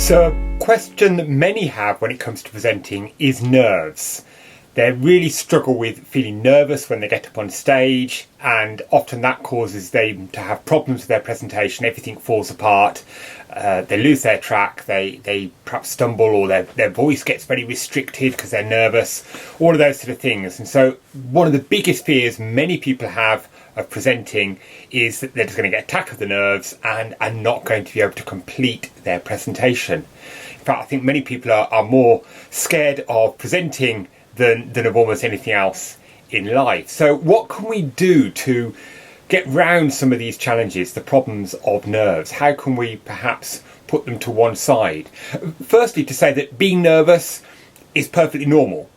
So a question that many have when it comes to presenting is nerves. They really struggle with feeling nervous when they get up on stage, and often that causes them to have problems with their presentation. Everything falls apart, they lose their track, they perhaps stumble, or their voice gets very restricted because they're nervous, all of those sort of things. And so one of the biggest fears many people have of presenting is that they're just going to get attack of the nerves and are not going to be able to complete their presentation. In fact, I think many people are more scared of presenting than of almost anything else in life. So what can we do to get round some of these challenges, the problems of nerves? How can we perhaps put them to one side? Firstly, to say that being nervous is perfectly normal.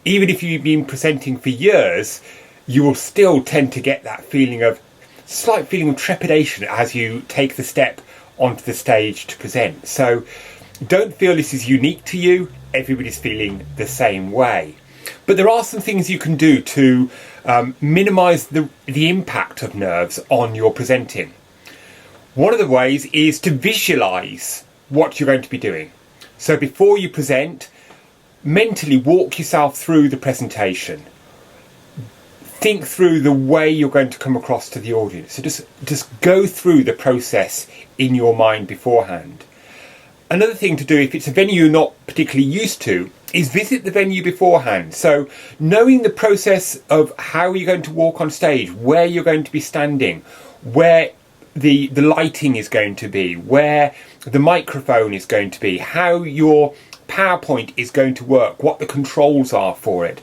Even if you've been presenting for years, you will still tend to get that slight feeling of trepidation as you take the step onto the stage to present. So don't feel this is unique to you. Everybody's feeling the same way. But there are some things you can do to minimise the impact of nerves on your presenting. One of the ways is to visualise what you're going to be doing. So before you present, mentally walk yourself through the presentation. Think through the way you're going to come across to the audience. So just go through the process in your mind beforehand. Another thing to do, if it's a venue you're not particularly used to, is visit the venue beforehand. So knowing the process of how you're going to walk on stage, where you're going to be standing, where the lighting is going to be, where the microphone is going to be, how your PowerPoint is going to work, what the controls are for it.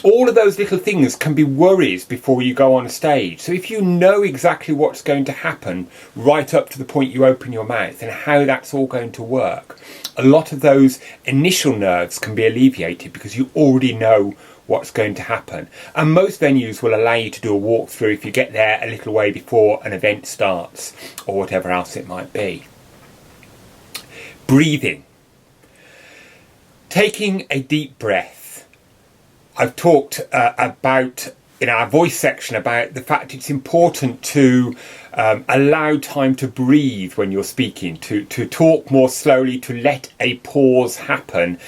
All of those little things can be worries before you go on stage. So if you know exactly what's going to happen right up to the point you open your mouth and how that's all going to work, a lot of those initial nerves can be alleviated because you already know what's going to happen. And most venues will allow you to do a walkthrough if you get there a little way before an event starts or whatever else it might be. Breathing. Taking a deep breath. I've talked about in our voice section about the fact it's important to allow time to breathe when you're speaking, to talk more slowly, to let a pause happen,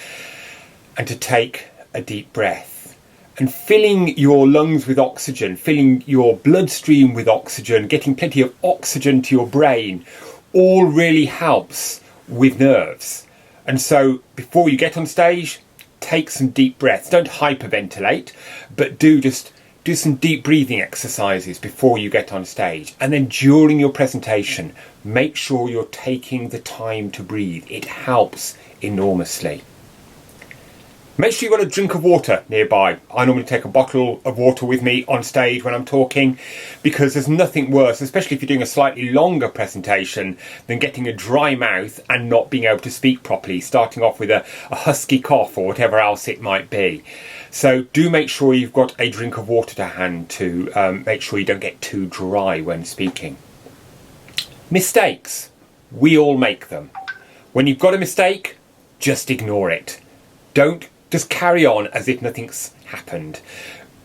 and to take a deep breath. And filling your lungs with oxygen, filling your bloodstream with oxygen, getting plenty of oxygen to your brain, all really helps with nerves. And so before you get on stage, take some deep breaths. Don't hyperventilate, but do some deep breathing exercises before you get on stage. And then during your presentation, make sure you're taking the time to breathe. It helps enormously. Make sure you've got a drink of water nearby. I normally take a bottle of water with me on stage when I'm talking, because there's nothing worse, especially if you're doing a slightly longer presentation, than getting a dry mouth and not being able to speak properly, starting off with a husky cough or whatever else it might be. So do make sure you've got a drink of water to hand to make sure you don't get too dry when speaking. Mistakes. We all make them. When you've got a mistake, just ignore it. Don't just carry on as if nothing's happened.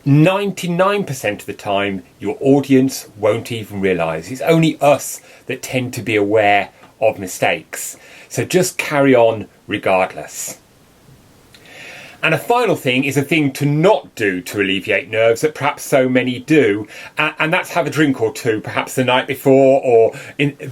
99% of the time, your audience won't even realise. It's only us that tend to be aware of mistakes. So just carry on regardless. And a final thing is a thing to not do to alleviate nerves that perhaps so many do, and that's have a drink or two, perhaps the night before or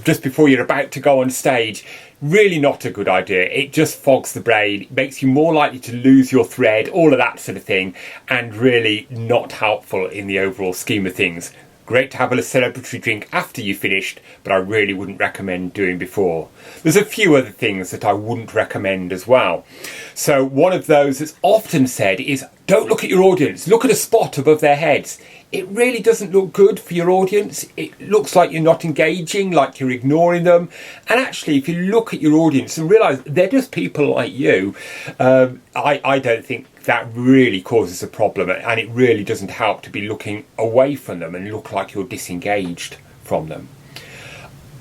just before you're about to go on stage. Really not a good idea. It just fogs the brain, it makes you more likely to lose your thread, all of that sort of thing, and really not helpful in the overall scheme of things. Great to have a celebratory drink after you finished, but I really wouldn't recommend doing before. There's a few other things that I wouldn't recommend as well. So one of those that's often said is, don't look at your audience, look at a spot above their heads. It really doesn't look good for your audience. It looks like you're not engaging, like you're ignoring them. And actually, if you look at your audience and realise they're just people like you, I don't think that really causes a problem, and it really doesn't help to be looking away from them and look like you're disengaged from them.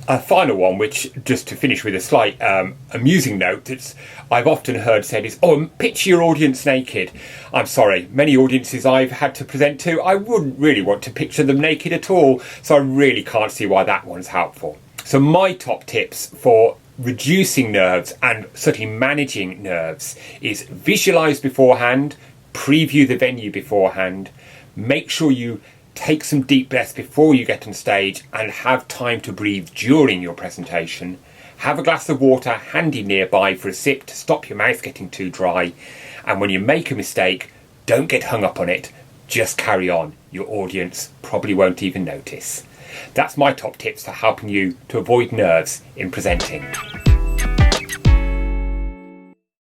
A final one, which, just to finish with a slight amusing note, that I've often heard said is, picture your audience naked. I'm sorry, many audiences I've had to present to, I wouldn't really want to picture them naked at all, so I really can't see why that one's helpful. So my top tips for reducing nerves and certainly managing nerves is visualise beforehand, preview the venue beforehand, make sure you take some deep breaths before you get on stage and have time to breathe during your presentation. Have a glass of water handy nearby for a sip to stop your mouth getting too dry. And when you make a mistake, don't get hung up on it. Just carry on. Your audience probably won't even notice. That's my top tips for helping you to avoid nerves in presenting.